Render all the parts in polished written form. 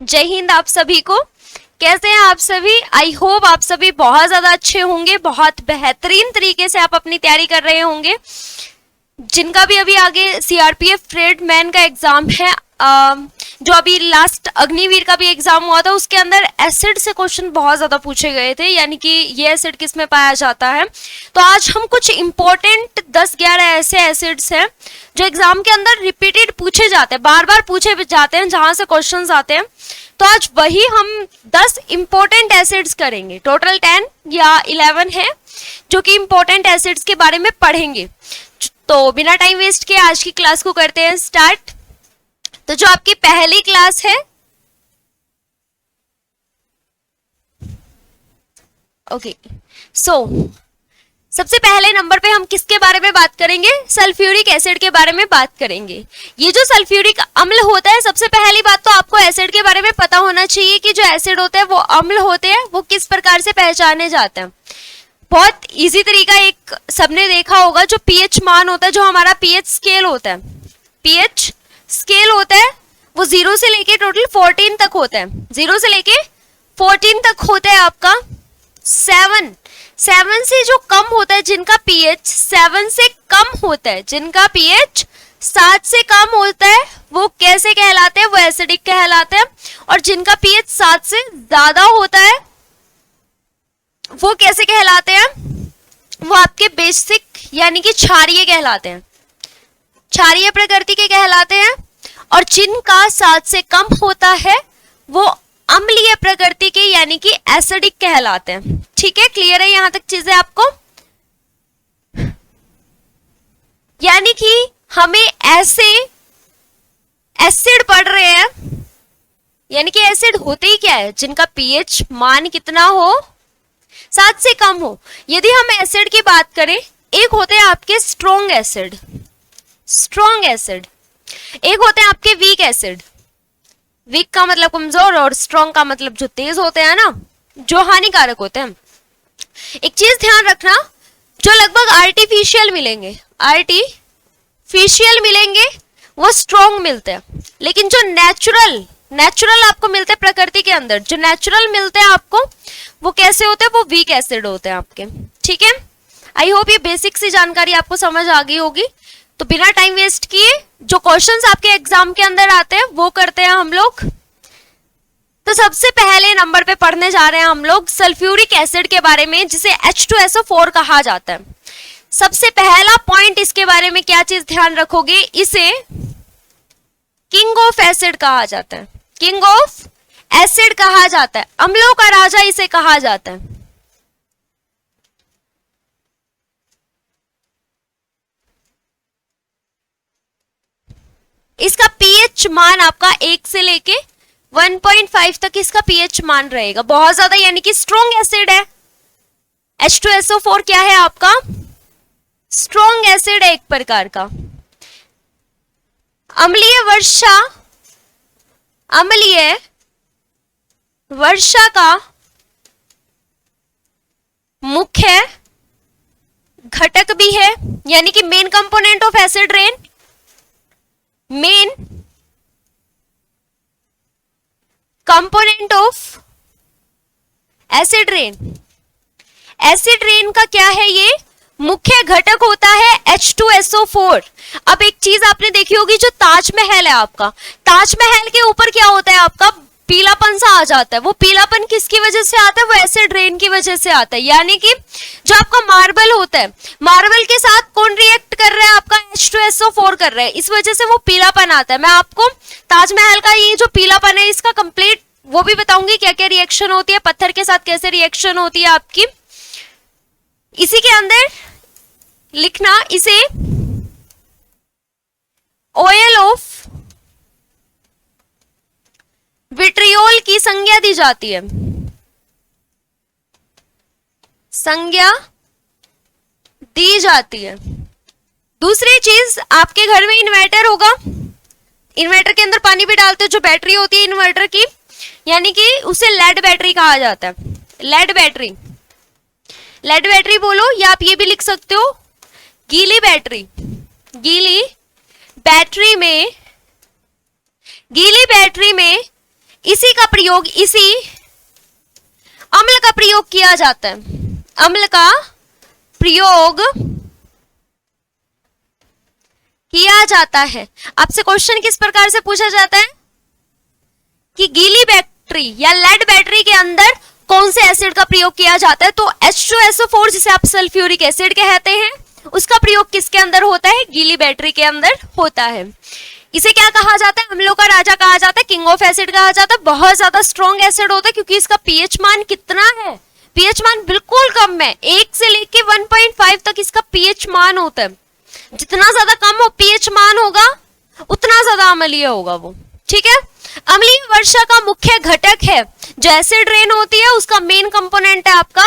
जय हिंद आप सभी को। कैसे हैं आप सभी? आई होप आप सभी बहुत ज्यादा अच्छे होंगे, बहुत बेहतरीन तरीके से आप अपनी तैयारी कर रहे होंगे। जिनका भी अभी आगे सीआरपीएफ ट्रेडमैन का एग्जाम है, जो अभी लास्ट अग्निवीर का भी एग्जाम हुआ था, उसके अंदर एसिड से क्वेश्चन बहुत ज्यादा पूछे गए थे, यानी कि ये एसिड किस में पाया जाता है। तो आज हम कुछ इंपॉर्टेंट 10-11 ऐसे एसिड्स हैं जो एग्जाम के अंदर रिपीटेड पूछे जाते हैं, बार बार पूछे जाते हैं, जहां से क्वेश्चंस आते हैं। तो आज वही हम 10 इंपॉर्टेंट एसिड्स करेंगे। टोटल 10 या 11 है जो कि इंपॉर्टेंट एसिड्स के बारे में पढ़ेंगे। तो बिना टाइम वेस्ट किए आज की क्लास को करते हैं स्टार्ट। तो जो आपकी पहली क्लास है, ओके, सबसे पहले नंबर पे हम किसके बारे में बात करेंगे? सल्फ्यूरिक एसिड के बारे में बात करेंगे। ये जो सल्फ्यूरिक अम्ल होता है, सबसे पहली बात तो आपको एसिड के बारे में पता होना चाहिए कि जो एसिड होते हैं वो अम्ल होते हैं, वो किस प्रकार से पहचाने जाते हैं। बहुत इजी तरीका एक सबने देखा होगा, जो पीएच मान होता है, जो हमारा पीएच स्केल होता है, पीएच स्केल होता है, वो 0 से लेके टोटल 14 तक होता है। 0 से लेके 14 तक होता है आपका। 7 से जो कम होता है, जिनका पीएच 7 से कम होता है, जिनका पीएच 7 से कम होता है, वो कैसे कहलाते हैं? वो एसिडिक कहलाते हैं। और जिनका पीएच 7 से ज्यादा होता है, वो कैसे कहलाते हैं? वो आपके बेसिक यानी कि क्षारीय कहलाते हैं, क्षारीय प्रकृति के कहलाते हैं। और जिनका 7 से कम होता है, वो अम्लीय प्रकृति के यानी कि एसिडिक कहलाते हैं। ठीक है, क्लियर है यहां तक चीजें आपको? यानी कि हमें ऐसे एसिड पढ़ रहे हैं, यानी कि एसिड होते ही क्या है? जिनका पीएच मान कितना हो? 7 से कम हो। यदि हम एसिड की बात करें, एक होते हैं आपके स्ट्रॉन्ग एसिड, स्ट्रॉन्ग एसिड, एक होते हैं आपके वीक एसिड। वीक का मतलब कमजोर और स्ट्रॉन्ग का मतलब जो तेज होते हैं ना, जो हानिकारक होते हैं। एक चीज ध्यान रखना, जो लगभग आर्टिफिशियल मिलेंगे, आर्टिफिशियल मिलेंगे वो स्ट्रॉन्ग मिलते हैं, लेकिन जो नेचुरल आपको मिलते हैं प्रकृति के अंदर, जो नेचुरल मिलते हैं आपको, वो कैसे होते हैं? वो वीक एसिड होते हैं आपके। ठीक है, आई होप ये बेसिक सी जानकारी आपको समझ आ गई होगी। तो बिना टाइम वेस्ट किए जो क्वेश्चंस आपके एग्जाम के अंदर आते हैं वो करते हैं हम लोग। तो सबसे पहले नंबर पे पढ़ने जा रहे हैं हम लोग सल्फ्यूरिक एसिड के बारे में, जिसे H2SO4 कहा जाता है। सबसे पहला पॉइंट इसके बारे में क्या चीज ध्यान रखोगे? इसे किंग ऑफ एसिड कहा जाता है, किंग ऑफ एसिड कहा जाता है, अम्लों का राजा इसे कहा जाता है। इसका पीएच मान आपका 1 से लेके 1.5 तक इसका पीएच मान रहेगा, बहुत ज्यादा, यानी कि स्ट्रॉन्ग एसिड है। H2SO4 क्या है आपका? स्ट्रॉन्ग एसिड है एक प्रकार का। अम्लीय वर्षा का मुख्य घटक भी है, यानी कि main component of acid rain, main component of acid rain. Acid rain का क्या है? ये मुख्य घटक होता है H2SO4। अब एक चीज आपने देखी होगी, जो ताजमहल है आपका, ताजमहल के ऊपर क्या होता है आपका? पीलापन सा आ जाता है। वो पीलापन किसकी वजह से आता है? वो एसिड रेन की वजह से आता है। यानी कि जो आपका मार्बल होता है, मार्बल के साथ कौन रिएक्ट कर रहा है? आपका H2SO4 कर रहा है, इस वजह से वो पीलापन आता है। मैं आपको ताजमहल का ये जो पीलापन है इसका कंप्लीट वो भी बताऊंगी, क्या क्या रिएक्शन होती है, पत्थर के साथ कैसे रिएक्शन होती है आपकी। इसी के अंदर लिखना, इसे ऑयल ऑफ विट्रियोल की संज्ञा दी जाती है, संज्ञा दी जाती है। दूसरी चीज, आपके घर में इन्वर्टर होगा, इन्वर्टर के अंदर पानी भी डालते हैं, जो बैटरी होती है इन्वर्टर की, यानी कि उसे लेड बैटरी कहा जाता है। लेड बैटरी, लेड बैटरी बोलो, या आप ये भी लिख सकते हो गीली बैटरी। गीली बैटरी में इसी का प्रयोग, इसी अम्ल का प्रयोग किया जाता है, अम्ल का प्रयोग किया जाता है। आपसे क्वेश्चन किस प्रकार से पूछा जाता है कि गीली बैटरी या लेड बैटरी के अंदर कौन से एसिड का प्रयोग किया जाता है, तो H2SO4 जिसे आप सल्फ्यूरिक एसिड कहते हैं, उसका प्रयोग किसके अंदर होता है, गीली बैटरी के अंदर होता है। इसे क्या कहा जाता है, अम्लों का राजा कहा जाता है, किंग ऑफ एसिड कहा जाता है। बहुत ज्यादा स्ट्रॉन्ग एसिड होता है क्योंकि इसका पीएच मान कितना है, पीएच मान बिल्कुल कम है, 1 से लेके 1.5 तक इसका पीएच मान होता है। जितना ज्यादा कम हो पीएच मान होगा उतना ज्यादा अम्लीय होगा वो, ठीक है। अम्लीय वर्षा का मुख्य घटक है जो एसिड रेन होती है, उसका मेन कंपोनेंट है आपका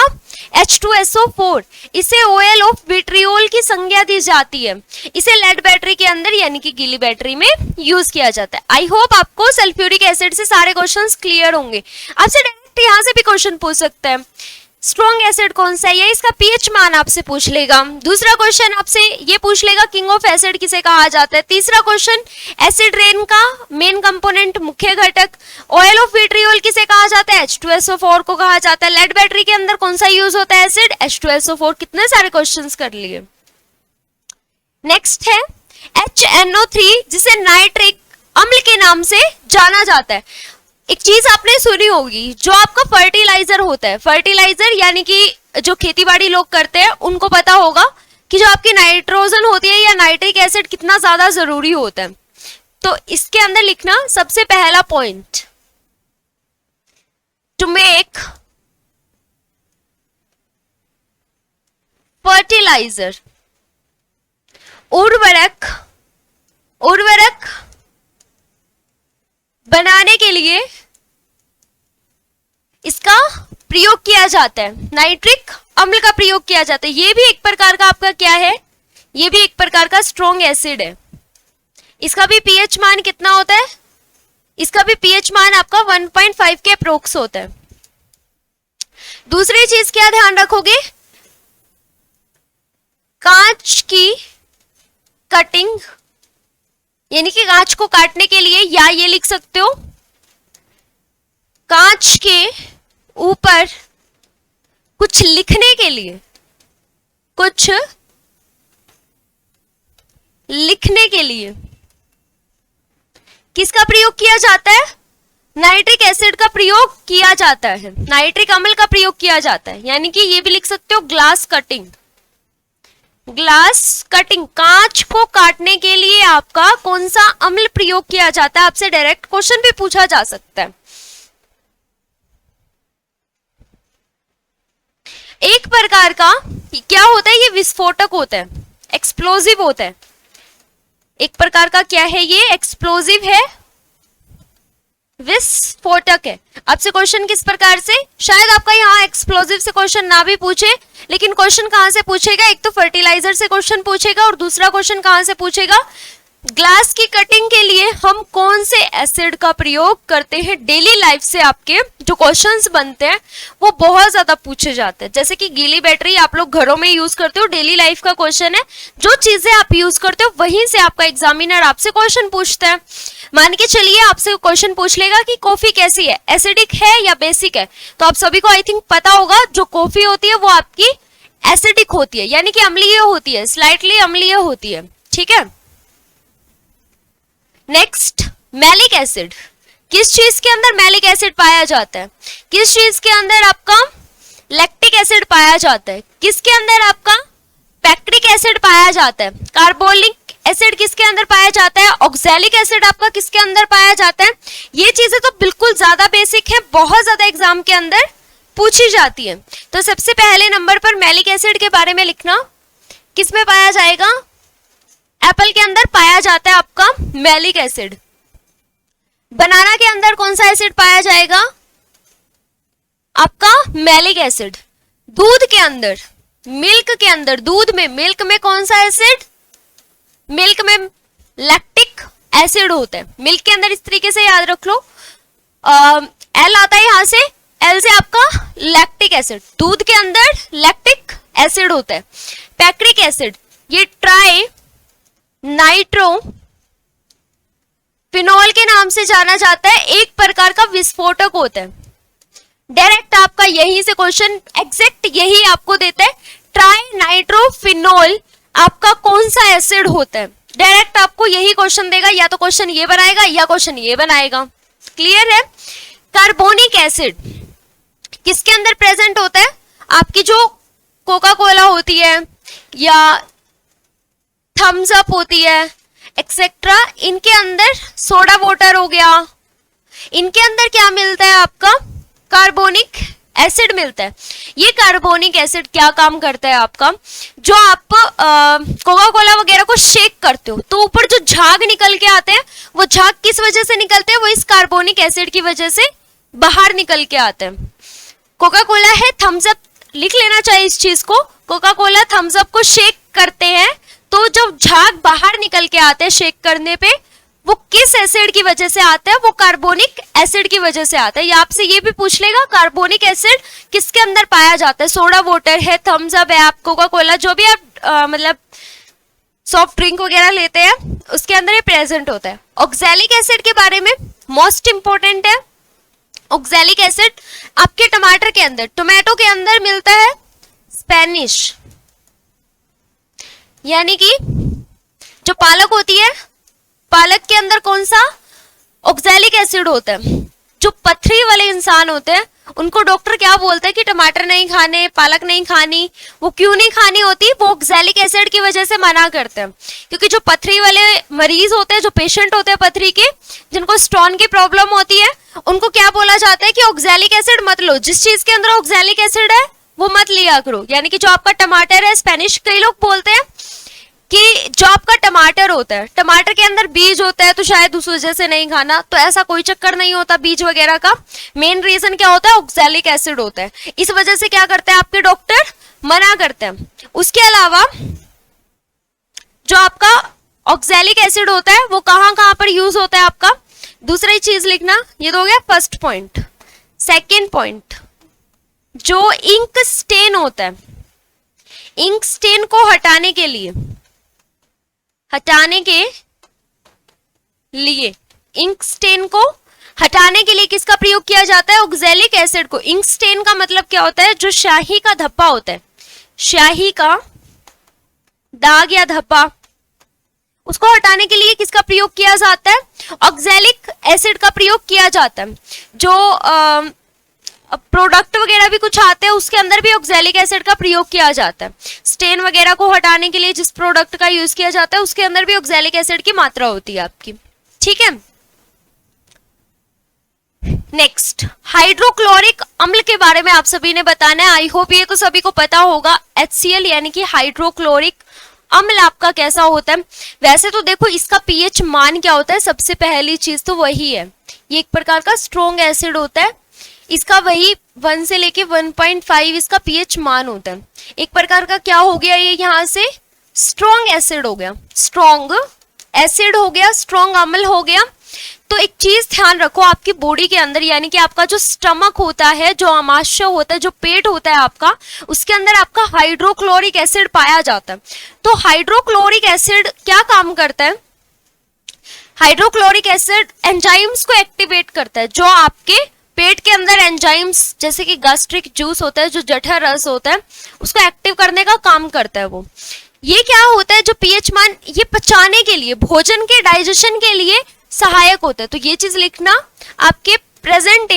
H2SO4। इसे ऑयल ऑफ विट्रियोल की संज्ञा दी जाती है। इसे लेड बैटरी के अंदर यानी कि गीली बैटरी में यूज किया जाता है। आई होप आपको सल्फ्यूरिक एसिड से सारे क्वेश्चंस क्लियर होंगे। आपसे डायरेक्ट यहां से भी क्वेश्चन पूछ सकते हैं, स्ट्रॉन्ग एसिड कौन सा है, या इसका पीएच मान आपसे पूछ लेगा। दूसरा क्वेश्चन आपसे ये पूछ लेगा किंग ऑफ एसिड किसे कहा जाता है। तीसरा क्वेश्चन एसिड रेन का मेन कंपोनेंट मुख्य घटक ऑयल ऑफ विट्रियोल किसे कहा जाता है, H2SO4 को कहा जाता है। लेड बैटरी के अंदर कौन सा यूज होता है, एसिड H2SO4। कितने सारे क्वेश्चंस कर लिए। नेक्स्ट है HNO3 जिसे नाइट्रिक अम्ल के नाम से जाना जाता है। एक चीज आपने सुनी होगी, जो आपका फर्टिलाइजर होता है, फर्टिलाइजर यानी कि जो खेतीबाड़ी लोग करते हैं उनको पता होगा कि जो आपकी नाइट्रोजन होती है या नाइट्रिक एसिड कितना ज्यादा जरूरी होता है। तो इसके अंदर लिखना सबसे पहला पॉइंट, टू मेक फर्टिलाइजर, उर्वरक बनाने के लिए इसका प्रयोग किया जाता है, नाइट्रिक अम्ल का प्रयोग किया जाता है। ये भी एक प्रकार का आपका क्या है, ये भी एक प्रकार का स्ट्रॉन्ग एसिड है। इसका भी पीएच मान कितना होता है, इसका भी पीएच मान आपका 1.5 के अप्रोक्स होता है। दूसरी चीज क्या ध्यान रखोगे, कांच की कटिंग, यानी कि कांच को काटने के लिए, या ये लिख सकते हो कांच के ऊपर कुछ लिखने के लिए, कुछ लिखने के लिए किसका प्रयोग किया जाता है, नाइट्रिक एसिड का प्रयोग किया जाता है, नाइट्रिक अम्ल का प्रयोग किया जाता है। यानी कि ये भी लिख सकते हो ग्लास कटिंग, ग्लास कटिंग, कांच को काटने के लिए आपका कौन सा अम्ल प्रयोग किया जाता है, आपसे डायरेक्ट क्वेश्चन भी पूछा जा सकता है। एक प्रकार का क्या होता है, ये विस्फोटक होता है, एक्सप्लोजिव होता है। एक प्रकार का क्या है, ये एक्सप्लोजिव है, विस्फोटक है। आपसे क्वेश्चन किस प्रकार से, शायद आपका यहाँ एक्सप्लोजिव से क्वेश्चन ना भी पूछे, लेकिन क्वेश्चन कहां से पूछेगा, एक तो फर्टिलाइजर से क्वेश्चन पूछेगा और दूसरा क्वेश्चन कहां से पूछेगा, ग्लास की कटिंग के लिए हम कौन से एसिड का प्रयोग करते हैं। डेली लाइफ से आपके जो क्वेश्चंस बनते हैं वो बहुत ज्यादा पूछे जाते हैं। जैसे कि गीली बैटरी आप लोग घरों में यूज करते हो, डेली लाइफ का क्वेश्चन है, जो चीजें आप यूज करते हो वहीं से आपका एग्जामिनर आपसे क्वेश्चन पूछता है। मान के चलिए आपसे क्वेश्चन पूछ लेगा कि कॉफी कैसी है, एसिडिक है या बेसिक है, तो आप सभी को आई थिंक पता होगा जो कॉफी होती है वो आपकी एसिडिक होती है, यानी कि अम्लीय होती है, स्लाइटली अम्लीय होती है, ठीक है। नेक्स्ट मैलिक एसिड, किस चीज के अंदर मैलिक एसिड पाया जाता है, किस चीज के अंदर आपका लैक्टिक एसिड पाया जाता है, किसके अंदर आपका पैक्टिक एसिड पाया जाता है, कार्बोलिक एसिड किसके अंदर पाया जाता है, ऑक्सैलिक एसिड आपका किसके अंदर पाया जाता है। ये चीजें तो बिल्कुल ज्यादा बेसिक है, बहुत ज्यादा एग्जाम के अंदर पूछी जाती है। तो सबसे पहले नंबर पर मैलिक एसिड के बारे में लिखना, किसमें पाया जाएगा, एप्पल के अंदर पाया जाता है आपका मैलिक एसिड। बनाना के अंदर कौन सा एसिड पाया जाएगा, आपका मैलिक एसिड। दूध के अंदर, मिल्क के अंदर, दूध में, मिल्क में कौन सा एसिड, मिल्क में लैक्टिक एसिड होता है। मिल्क के अंदर इस तरीके से याद रख लो, एल आता है यहां से, एल से आपका लैक्टिक एसिड, दूध के अंदर लैक्टिक एसिड होता है। पैक्टिक एसिड, ये ट्राई नाइट्रो फिनॉल के नाम से जाना जाता है, एक प्रकार का विस्फोटक होता है। डायरेक्ट आपका यहीं से क्वेश्चन एग्जैक्ट यही आपको देता है, ट्राई नाइट्रोफिनॉल आपका कौन सा एसिड होता है। डायरेक्ट आपको यही क्वेश्चन देगा, या तो क्वेश्चन ये बनाएगा या क्वेश्चन ये बनाएगा। क्लियर है। कार्बोनिक एसिड किसके अंदर प्रेजेंट होता है, आपकी जो कोका कोला होती है या थम्स अप होती है एक्सेट्रा, इनके अंदर सोडा वाटर हो गया, इनके अंदर क्या मिलता है आपका कार्बोनिक एसिड मिलता है। ये कार्बोनिक एसिड क्या काम करता है आपका, जो आप कोका कोला वगैरह को शेक करते हो तो ऊपर जो झाग निकल के आते हैं, वो झाग किस वजह से निकलते हैं, वो इस कार्बोनिक एसिड की वजह से बाहर निकल के आते हैं। कोका कोला है, थम्स अप, लिख लेना चाहिए इस चीज को, कोका कोला थम्स अप को शेक करते हैं तो जब झाग बाहर निकल के आते हैं शेक करने पे, वो किस एसिड की वजह से आता है, वो कार्बोनिक एसिड की वजह से आता है। या आपसे ये भी पूछ लेगा कार्बोनिक एसिड किसके अंदर पाया जाता है, सोडा वाटर है, थम्स अप है, आप कोका कोला जो भी आप मतलब सॉफ्ट ड्रिंक वगैरह लेते हैं उसके अंदर ये प्रेजेंट होता है। ऑक्सैलिक एसिड के बारे में मोस्ट इंपॉर्टेंट है, ऑक्सैलिक एसिड आपके टमाटर के अंदर, टोमेटो के अंदर मिलता है स्पेनिश, यानी कि जो पालक होती है, पालक के अंदर कौन सा ऑक्सैलिक एसिड होता है। जो पथरी वाले इंसान होते हैं उनको डॉक्टर क्या बोलते हैं कि टमाटर नहीं खाने, पालक नहीं खानी। वो क्यों नहीं खानी होती, वो ऑक्सैलिक एसिड की वजह से मना करते हैं। क्योंकि जो पथरी वाले मरीज होते हैं, जो पेशेंट होते हैं पथरी के, जिनको स्टोन की प्रॉब्लम होती है, उनको क्या बोला जाता है कि ऑक्सैलिक एसिड मत लो, जिस चीज के अंदर ऑक्सैलिक एसिड है वो मत लिया करो। यानी कि जो आपका टमाटर है, स्पेनिश कई लोग बोलते हैं कि जो आपका टमाटर होता है, टमाटर के अंदर बीज होता है तो शायद उस वजह से नहीं खाना, तो ऐसा कोई चक्कर नहीं होता बीज वगैरह का। मेन रीजन क्या होता है, ऑक्सैलिक एसिड होता है। इस वजह से क्या करते हैं आपके डॉक्टर, मना करते हैं। उसके अलावा जो आपका ऑक्सैलिक एसिड होता है वो कहां कहां पर यूज होता है आपका, दूसरी चीज लिखना। ये तो हो गया फर्स्ट पॉइंट। सेकेंड पॉइंट, जो इंक स्टेन होता है, इंक स्टेन को हटाने के लिए इंक स्टेन को हटाने के लिए किसका प्रयोग किया जाता है, ऑक्सैलिक एसिड को। इंक स्टेन का मतलब क्या होता है, जो स्याही का धब्बा होता है, स्याही का दाग या धब्बा, उसको हटाने के लिए किसका प्रयोग किया जाता है, ऑक्सैलिक एसिड का प्रयोग किया जाता है। जो प्रोडक्ट वगैरह भी कुछ आते हैं उसके अंदर भी ऑक्सैलिक एसिड का प्रयोग किया जाता है। स्टेन वगैरह को हटाने के लिए जिस प्रोडक्ट का यूज किया जाता है उसके अंदर भी ऑक्सैलिक एसिड की मात्रा होती है आपकी। ठीक है। नेक्स्ट, हाइड्रोक्लोरिक अम्ल के बारे में आप सभी ने बताना है। आई होप ये तो सभी को पता होगा, HCl यानी कि हाइड्रोक्लोरिक अम्ल आपका कैसा होता है। वैसे तो देखो इसका पीएच मान क्या होता है, सबसे पहली चीज तो वही है, ये एक प्रकार का स्ट्रॉन्ग एसिड होता है। इसका वही 1 से लेके 1.5 इसका पीएच मान होता है। एक प्रकार का क्या हो गया, ये यहाँ से स्ट्रॉन्ग एसिड हो गया, स्ट्रॉन्ग एसिड हो गया, स्ट्रॉन्ग अम्ल हो गया। तो एक चीज ध्यान रखो, आपकी बॉडी के अंदर यानी कि आपका जो स्टमक होता है, जो आमाशय होता है, जो पेट होता है आपका, उसके अंदर आपका हाइड्रोक्लोरिक एसिड पाया जाता है। तो हाइड्रोक्लोरिक एसिड क्या काम करता है, हाइड्रोक्लोरिक एसिड एंजाइम्स को एक्टिवेट करता है। जो आपके पेट के अंदर एंजाइम्स जैसे कि गैस्ट्रिक जूस होता है, जो जठर रस होता है, उसको एक्टिव करने का काम करता है वो। ये क्या होता है, जो पीएच मान, ये पचाने के लिए, भोजन के डाइजेशन के लिए सहायक होता है। तो ये चीज लिखना आपके प्रेजेंट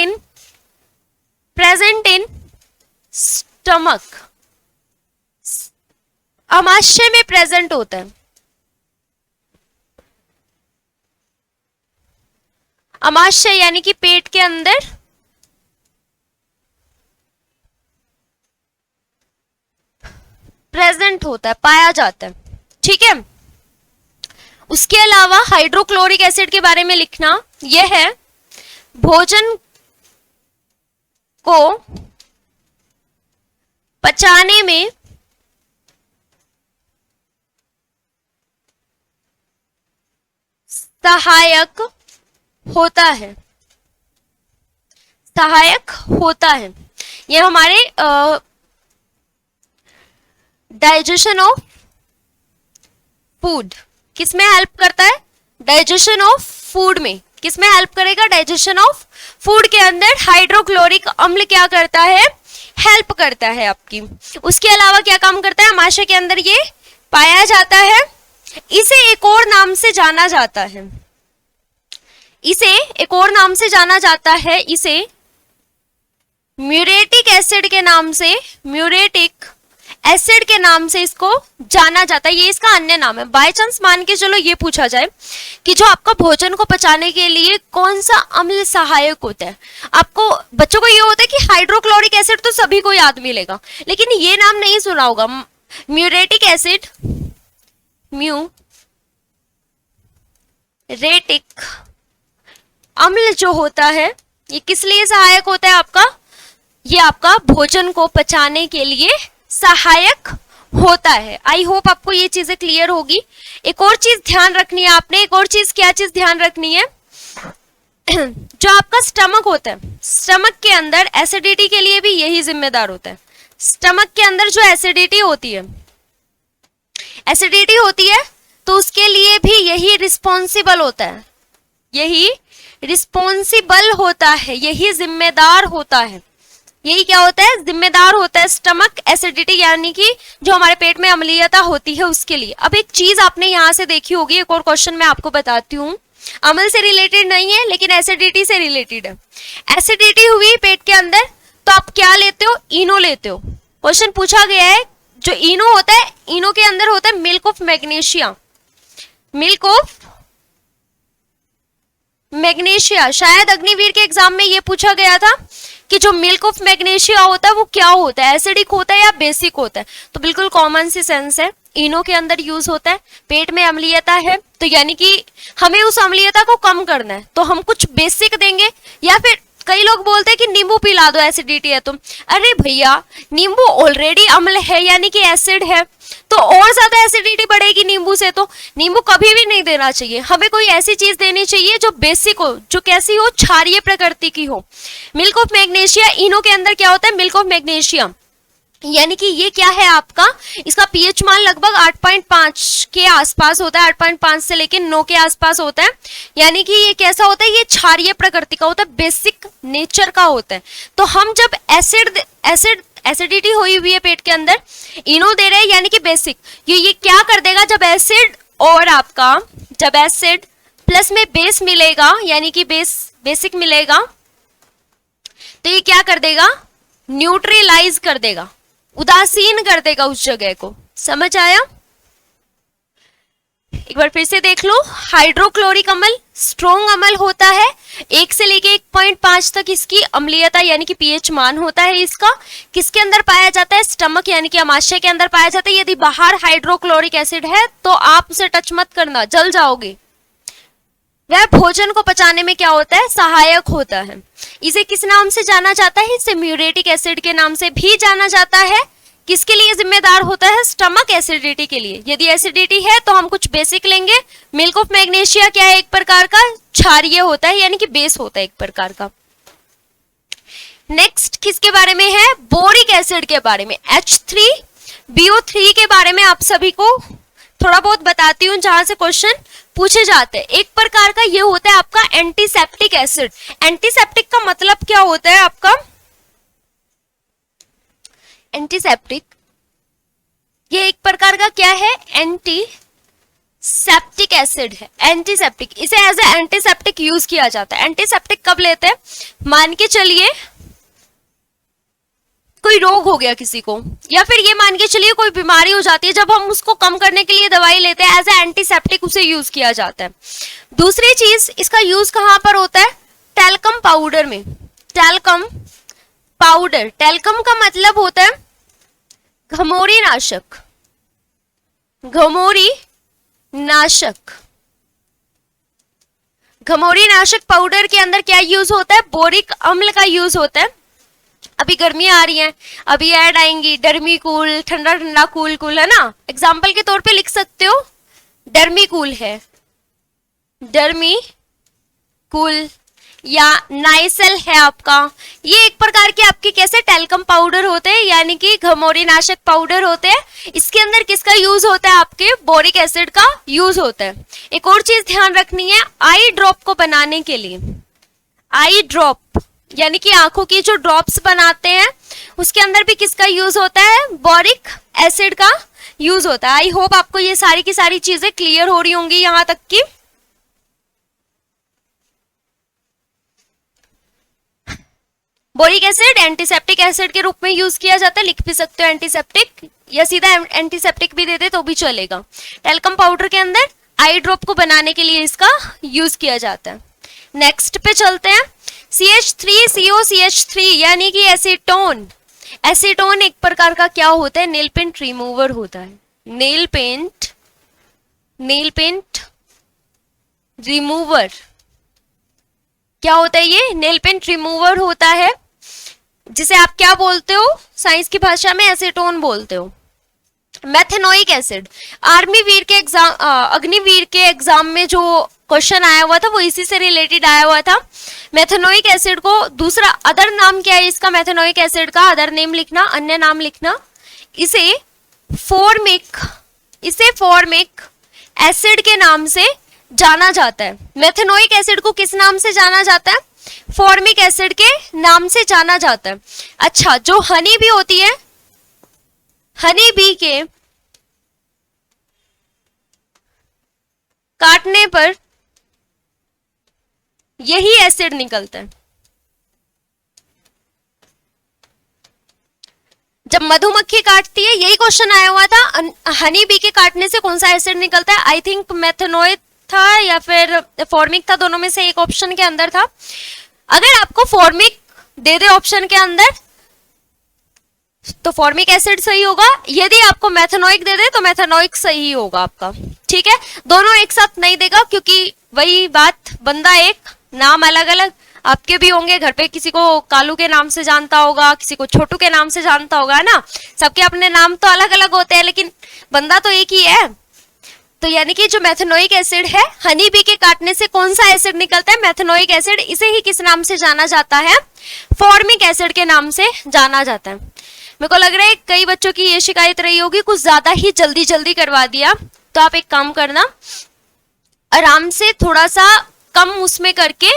इन स्टमक, आमाशय में प्रेजेंट होता है। आमाशय यानी कि पेट के अंदर प्रेजेंट होता है, पाया जाता है। ठीक है। उसके अलावा हाइड्रोक्लोरिक एसिड के बारे में लिखना यह है, भोजन को पचाने में सहायक होता है, सहायक होता है। यह हमारे डाइजेशन ऑफ फूड, किसमें हेल्प करता है, डाइजेशन ऑफ फूड में, किसमें हेल्प करेगा, डाइजेशन ऑफ फूड के अंदर हाइड्रोक्लोरिक अम्ल क्या करता है, हेल्प करता है आपकी। उसके अलावा क्या काम करता है, आमाशय के अंदर ये पाया जाता है। इसे एक और नाम से जाना जाता है, इसे एक और नाम से जाना जाता है, इसे म्यूरेटिक एसिड के नाम से, म्यूरेटिक एसिड के नाम से इसको जाना जाता है। ये इसका अन्य नाम है। बाय चांस मान के चलो ये पूछा जाए कि जो आपका भोजन को पचाने के लिए कौन सा अम्ल सहायक होता है, आपको बच्चों को ये होता है कि हाइड्रोक्लोरिक एसिड तो सभी को याद मिलेगा, लेकिन ये नाम नहीं सुना होगा, म्यूरेटिक एसिड, म्यूरेटिक अम्ल जो होता है ये किस लिए सहायक होता है आपका, ये आपका भोजन को पचाने के लिए सहायक होता है। आई होप आपको ये चीजें क्लियर होगी। एक और चीज ध्यान रखनी है आपने, एक और चीज, क्या चीज ध्यान रखनी है, जो आपका स्टमक होता है, स्टमक के अंदर एसिडिटी के लिए भी यही जिम्मेदार होता है। स्टमक के अंदर जो एसिडिटी होती है, एसिडिटी होती है तो उसके लिए भी यही रिस्पॉन्सिबल होता है, यही रिस्पॉन्सिबल होता है, यही जिम्मेदार होता है। यही क्या होता है, जिम्मेदार होता है स्टमक एसिडिटी, यानी कि जो हमारे पेट में अम्लीयता होती है उसके लिए। अब एक चीज आपने यहां से देखी होगी, एक और क्वेश्चन मैं आपको बताती हूँ, अम्ल से रिलेटेड नहीं है लेकिन एसिडिटी से रिलेटेड है। एसिडिटी हुई पेट के अंदर तो आप क्या लेते हो, इनो लेते हो। क्वेश्चन पूछा गया है, जो इनो होता है, इनो के अंदर होता है milk of magnesia, milk of magnesia. शायद अग्निवीर के एग्जाम में ये पूछा गया था कि जो मिल्क ऑफ मैग्नीशिया होता है वो क्या होता है, एसिडिक होता है या बेसिक होता है। तो बिल्कुल कॉमन सी सेंस है, इनो के अंदर यूज होता है। पेट में अम्लीयता है तो यानी कि हमें उस अम्लीयता को कम करना है तो हम कुछ बेसिक देंगे, या फिर कई लोग बोलते हैं कि नींबू पिला दो, एसिडिटी है तुम। अरे भैया, नींबू ऑलरेडी अम्ल है यानी कि एसिड है, तो और ज्यादा एसिडिटी बढ़ेगी नींबू से, तो नींबू कभी भी नहीं देना चाहिए। हमें कोई ऐसी चीज देनी चाहिए जो बेसिक हो, जो कैसी हो, क्षारीय प्रकृति की हो। मिल्क ऑफ मैग्नीशिया, इनो के अंदर क्या होता है, मिल्क ऑफ मैग्नीशिया, यानी कि ये क्या है आपका, इसका पीएच मान लगभग 8.5 के आसपास होता है, 8.5 से लेकर 9 के आसपास होता है। यानी कि ये कैसा होता है, ये क्षारीय प्रकृति का होता है, बेसिक नेचर का होता है। तो हम जब एसिडिटी हुई है पेट के अंदर, इनो दे रहे हैं यानी कि बेसिक, ये क्या कर देगा, जब एसिड और आपका, जब एसिड प्लस में बेस मिलेगा यानी कि बेसिक मिलेगा, तो ये क्या कर देगा, न्यूट्रलाइज कर देगा, उदासीन कर देगा उस जगह को। समझ आया? एक बार फिर से देख लो, हाइड्रोक्लोरिक अम्ल स्ट्रॉन्ग अम्ल होता है, 1 से लेके 1.5 तक इसकी अम्लीयता यानी कि पीएच मान होता है इसका। किसके अंदर पाया जाता है, स्टमक यानी कि आमाशय के अंदर पाया जाता है। यदि बाहर हाइड्रोक्लोरिक एसिड है तो आप उसे टच मत करना, जल जाओगे। वह भोजन को पचाने में क्या होता है, सहायक होता है। इसे किस नाम से जाना जाता है, इसे म्यूरेटिक एसिड के नाम से भी जाना जाता है। किसके लिए जिम्मेदार होता है, स्टमक एसिडिटी के लिए। यदि एसिडिटी है तो हम कुछ बेसिक लेंगे। मिल्क ऑफ मैग्नीशिया क्या है, एक प्रकार का क्षारीय होता है यानी कि बेस होता है एक प्रकार का। नेक्स्ट किसके बारे में है, बोरिक एसिड के बारे में, H3BO3 के बारे में आप सभी को थोड़ा बहुत बताती हूँ जहां से क्वेश्चन पूछे जाते हैं। एक प्रकार का ये होता है आपका एंटीसेप्टिक एसिड। एंटीसेप्टिक का मतलब क्या होता है आपका, एंटीसेप्टिक, ये एक प्रकार का क्या है, एंटीसेप्टिक एसिड है। एंटीसेप्टिक, इसे एज ए एंटीसेप्टिक यूज किया जाता है। एंटीसेप्टिक कब लेते हैं, मान के चलिए कोई रोग हो गया किसी को, या फिर ये मान के चलिए कोई बीमारी हो जाती है, जब हम उसको कम करने के लिए दवाई लेते हैं, एज ए एंटीसेप्टिक उसे यूज किया जाता है। दूसरी चीज, इसका यूज कहां पर होता है, टैल्कम पाउडर में। टैल्कम पाउडर, टैल्कम का मतलब होता है घमौरी नाशक, घमौरी नाशक। घमौरी नाशक पाउडर के अंदर क्या यूज होता है, बोरिक अम्ल का यूज होता है। अभी गर्मियां आ रही हैं, अभी ऐड आएंगी डर्मी कूल, ठंडा ठंडा कूल कूल, है ना। एग्जाम्पल के तौर पे लिख सकते हो, डर्मी कूल है, डर्मी कूल, या नाइसेल है आपका, ये एक प्रकार के आपके कैसे टेल्कम पाउडर होते हैं, यानी कि घमौरी नाशक पाउडर होते हैं। इसके अंदर किसका यूज होता है, आपके बोरिक एसिड का यूज होता है। एक और चीज ध्यान रखनी है, आई ड्रॉप को बनाने के लिए, आई ड्रॉप यानी कि आंखों की जो ड्रॉप्स बनाते हैं उसके अंदर भी किसका यूज होता है, बोरिक एसिड का यूज होता है। आई होप आपको ये सारी की सारी चीजें क्लियर हो रही होंगी यहां तक की। बोरिक एसिड एंटीसेप्टिक एसिड के रूप में यूज किया जाता है, लिख भी सकते हो एंटीसेप्टिक, या सीधा एंटीसेप्टिक भी दे दे तो भी चलेगा। टेल्कम पाउडर के अंदर आई ड्रॉप को बनाने के लिए इसका यूज किया जाता है। नेक्स्ट पे चलते हैं, CH3COCH3 यानी कि एसीटोन। एसीटोन एक प्रकार का क्या होता है, नेल पेंट रिमूवर होता है। नेल पेंट रिमूवर क्या होता है, ये नेल पेंट रिमूवर होता है, जिसे आप क्या बोलते हो साइंस की भाषा में, एसीटोन बोलते हो। मेथेनोइक एसिड, अग्निवीर के एग्जाम में जो क्वेश्चन आया हुआ था वो इसी से रिलेटेड आया हुआ था। मेथेनोइक एसिड को दूसरा अदर नाम क्या है इसका, मेथेनोइक एसिड का अदर नेम लिखना, अन्य नाम लिखना, इसे फॉर्मिक एसिड के नाम से जाना जाता है। मेथेनोइक एसिड को किस नाम से जाना जाता है, फॉर्मिक एसिड के नाम से जाना जाता है। अच्छा, जो हनी भी होती है, हनी बी के काटने पर यही एसिड निकलता है। जब मधुमक्खी काटती है, यही क्वेश्चन आया हुआ था, हनी बी के काटने से कौन सा एसिड निकलता है, आई थिंक मेथेनोइक था या फिर फॉर्मिक था, दोनों में से एक ऑप्शन के अंदर था। अगर आपको फॉर्मिक दे दे ऑप्शन के अंदर तो फॉर्मिक एसिड सही होगा, यदि आपको मेथेनोइक दे दे तो मेथेनोइक सही होगा आपका, ठीक है। दोनों एक साथ नहीं देगा, क्योंकि वही बात, बंदा एक, नाम अलग अलग। आपके भी होंगे घर पे, किसी को कालू के नाम से जानता होगा, किसी को छोटू के नाम से जानता होगा, है ना। सबके अपने नाम तो अलग अलग होते हैं, लेकिन बंदा तो एक ही है। तो यानी कि जो मेथेनोइक एसिड है, हनी बी के काटने से कौन सा एसिड निकलता है, मेथेनोइक एसिड। इसे ही किस नाम से जाना जाता है, फॉर्मिक एसिड के नाम से जाना जाता है। मेरे को लग रहा है कई बच्चों की ये शिकायत रही होगी, कुछ ज्यादा ही जल्दी जल्दी करवा दिया। तो आप एक काम करना, आराम से थोड़ा सा कम उसमें करके,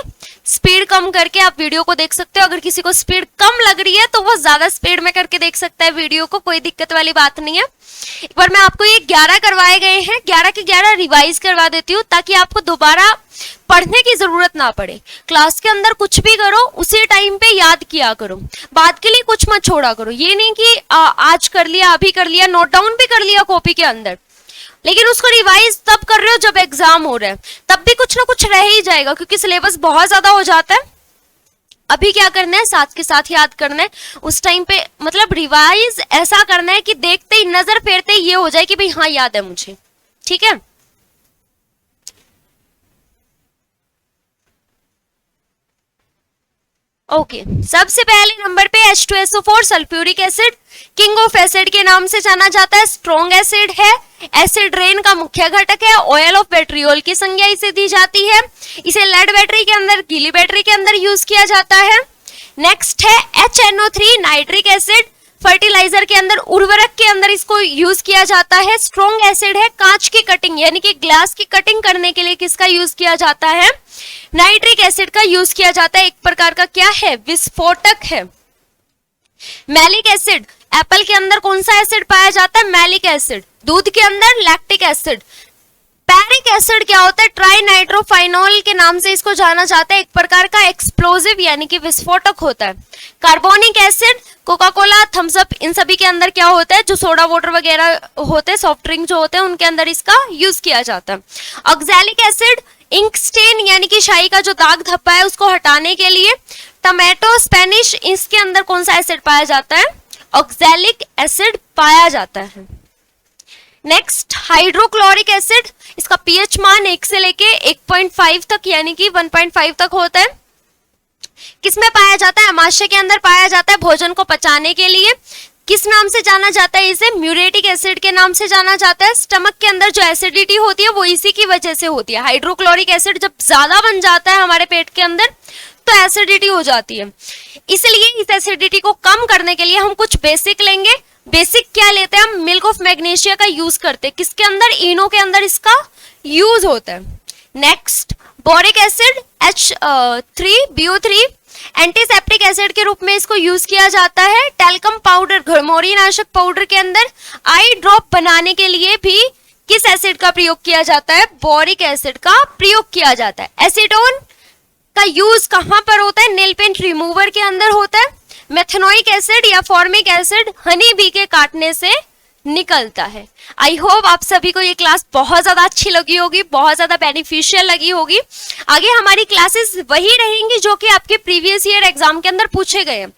स्पीड कम करके आप वीडियो को देख सकते हो। अगर किसी को स्पीड कम लग रही है तो वो ज्यादा स्पीड में करके देख सकता है वीडियो को, कोई दिक्कत वाली बात नहीं है। एक बार मैं आपको ये 11 करवाए गए हैं, 11 के 11 रिवाइज करवा देती हूँ, ताकि आपको दोबारा पढ़ने की जरूरत ना पड़े। क्लास के अंदर कुछ भी करो, उसी टाइम पे याद किया करो, बाद के लिए कुछ मत छोड़ा करो। ये नहीं कि आज कर लिया, अभी कर लिया, नोट डाउन भी कर लिया कॉपी के अंदर, लेकिन उसको रिवाइज तब कर रहे हो जब एग्जाम हो रहा है, तब भी कुछ ना कुछ रह ही जाएगा, क्योंकि सिलेबस बहुत ज्यादा हो जाता है। अभी क्या करना है, साथ के साथ याद करना है, उस टाइम पे मतलब रिवाइज ऐसा करना है कि देखते ही, नजर फेरते ही ये हो जाए कि भाई हाँ याद है मुझे, ठीक है। ओके, सबसे पहले नंबर पे H2SO4 sulphuric acid, king of acid के नाम से जाना जाता है, स्ट्रॉन्ग एसिड है, एसिड रेन का मुख्य घटक है, ऑयल ऑफ पेट्रियोल की संज्ञा इसे दी जाती है। इसे लेड बैटरी के अंदर, गीली बैटरी के अंदर यूज किया जाता है। नेक्स्ट है HNO3 नाइट्रिक एसिड, फर्टिलाइजर के अंदर, उर्वरक के अंदर इसको यूज किया जाता है। स्ट्रॉन्ग एसिड है, कांच की कटिंग यानी कि ग्लास की कटिंग करने के लिए किसका यूज किया जाता है, नाइट्रिक एसिड का यूज किया जाता है। एक प्रकार का क्या है, विस्फोटक है। मैलिक एसिड, एप्पल के अंदर कौन सा एसिड पाया जाता है, मैलिक एसिड। दूध के अंदर लैक्टिक एसिड। पैरिक एसिड क्या होता है, ट्राई नाइट्रोफाइनोल के नाम से इसको जाना जाता है, एक प्रकार का एक्सप्लोजिव यानी कि विस्फोटक होता है। Carbonic acid, Coca Cola, Thums Up, इन सभी के अंदर क्या होता है, जो सोडा वाटर वगैरह होते हैं, सॉफ्ट ड्रिंक जो होते हैं, उनके अंदर इसका यूज किया जाता है। ऑक्सैलिक एसिड, इंक स्टेन यानी कि शाही का जो दाग धब्बा है उसको हटाने के लिए। टमाटो स्पेनिश, इसके अंदर कौन सा एसिड पाया जाता है, ऑक्सैलिक एसिड पाया जाता है। नेक्स्ट हाइड्रोक्लोरिक एसिड, इसका पीएच मान 1 से लेके 1.5 तक यानी कि 1.5 तक होता है। किसमें पाया जाता है, अमाशय के अंदर पाया जाता है, भोजन को पचाने के लिए। किस नाम से जाना जाता है, इसे म्यूरेटिक एसिड के नाम से जाना जाता है। स्टमक के अंदर जो एसिडिटी होती है वो इसी की वजह से होती है। हाइड्रोक्लोरिक एसिड जब ज्यादा बन जाता है हमारे पेट के अंदर तो एसिडिटी हो जाती है। इसलिए इस एसिडिटी को कम करने के लिए हम कुछ बेसिक लेंगे। बेसिक क्या लेते हैं हम? मिल्क ऑफ मैग्नीशिया का यूज करते हैं। किसके अंदर? इनो के अंदर इसका यूज होता है। Next, boric acid H3BO3 antiseptic acid के रूप में इसको यूज किया जाता है। टेल्कम पाउडर, घरमोरी नाशक पाउडर के अंदर आई ड्रॉप बनाने के लिए भी किस एसिड का प्रयोग किया जाता है? बोरिक एसिड का प्रयोग किया जाता है। एसीटोन का यूज कहां पर होता है? नेल पेंट रिमूवर के अंदर होता है। मेथनोइक एसिड या फॉर्मिक एसिड हनी बी के काटने से निकलता है। आई होप आप सभी को ये क्लास बहुत ज्यादा अच्छी लगी होगी, बहुत ज्यादा बेनिफिशियल लगी होगी। आगे हमारी क्लासेस वही रहेंगी जो कि आपके प्रीवियस ईयर एग्जाम के अंदर पूछे गए हैं।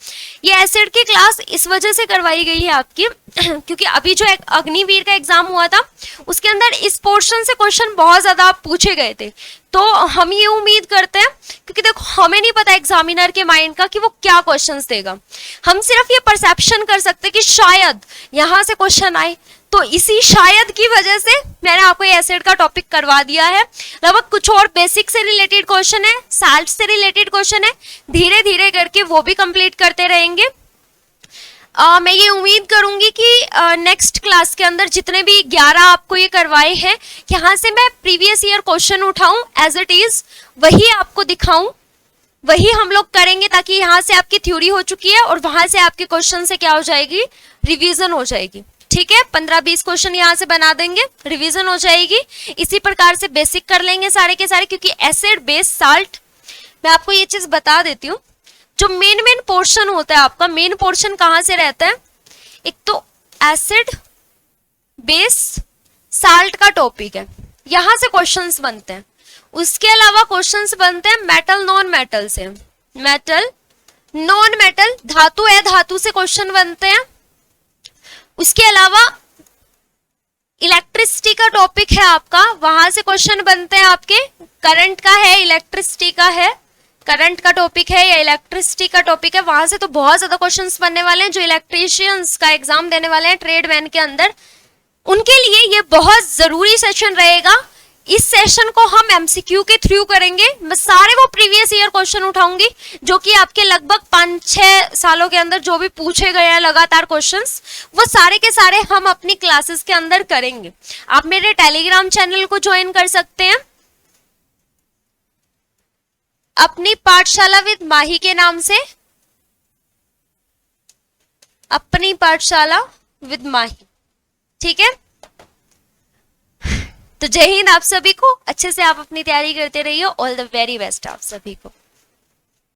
ये एसिड की क्लास इस वजह से करवाई गई है आपकी क्योंकि अभी जो अग्निवीर का एग्जाम हुआ था उसके अंदर इस पोर्शन से क्वेश्चन बहुत ज्यादा पूछे गए थे। तो हम ये उम्मीद करते हैं, क्योंकि देखो हमें नहीं पता एग्जामिनर के माइंड का कि वो क्या क्वेश्चंस देगा, हम सिर्फ ये परसेप्शन कर सकते हैं कि शायद यहां से क्वेश्चन आए। तो इसी शायद की वजह से मैंने आपको ये एसिड का टॉपिक करवा दिया है। लगभग कुछ और बेसिक से रिलेटेड क्वेश्चन है, साल्ट से रिलेटेड क्वेश्चन है, धीरे धीरे करके वो भी कंप्लीट करते रहेंगे। मैं ये उम्मीद करूंगी कि नेक्स्ट क्लास के अंदर जितने भी 11 आपको ये करवाए हैं, यहाँ से मैं प्रीवियस ईयर क्वेश्चन उठाऊं एज इट इज, वही आपको दिखाऊं, वही हम लोग करेंगे, ताकि यहाँ से आपकी थ्योरी हो चुकी है और वहां से आपके क्वेश्चन से क्या हो जाएगी? रिवीजन हो जाएगी। ठीक है, 15-20 क्वेश्चन यहाँ से बना देंगे, रिवीजन हो जाएगी। इसी प्रकार से बेसिक कर लेंगे सारे के सारे, क्योंकि एसिड बेस साल्ट, मैं आपको ये चीज बता देती हूँ, जो मेन पोर्शन होता है आपका, मेन पोर्शन कहां से रहता है? एक तो एसिड बेस साल्ट का टॉपिक है, यहां से क्वेश्चंस बनते हैं। उसके अलावा क्वेश्चंस बनते हैं मेटल नॉन मेटल से, मेटल नॉन मेटल, धातु है धातु से क्वेश्चन बनते हैं। उसके अलावा इलेक्ट्रिसिटी का टॉपिक है आपका, वहां से क्वेश्चन बनते हैं आपके। करंट का है, इलेक्ट्रिसिटी का है, करंट का टॉपिक है या इलेक्ट्रिसिटी का टॉपिक है, वहां से तो बहुत ज्यादा क्वेश्चंस बनने वाले हैं। जो इलेक्ट्रीशियंस का एग्जाम देने वाले हैं ट्रेडमैन के अंदर, उनके लिए ये बहुत जरूरी सेशन रहेगा। इस सेशन को हम एमसीक्यू के थ्रू करेंगे। मैं सारे वो प्रीवियस ईयर क्वेश्चन उठाऊंगी जो कि आपके लगभग 5-6 सालों के अंदर जो भी पूछे गए हैं लगातार क्वेश्चंस, वो सारे के सारे हम अपनी क्लासेस के अंदर करेंगे। आप मेरे टेलीग्राम चैनल को ज्वाइन कर सकते हैं, अपनी पाठशाला विद माही के नाम से, अपनी पाठशाला विद माही। ठीक है, तो जय हिंद आप सभी को। अच्छे से आप अपनी तैयारी करते रहिए। ऑल द वेरी बेस्ट आप सभी को।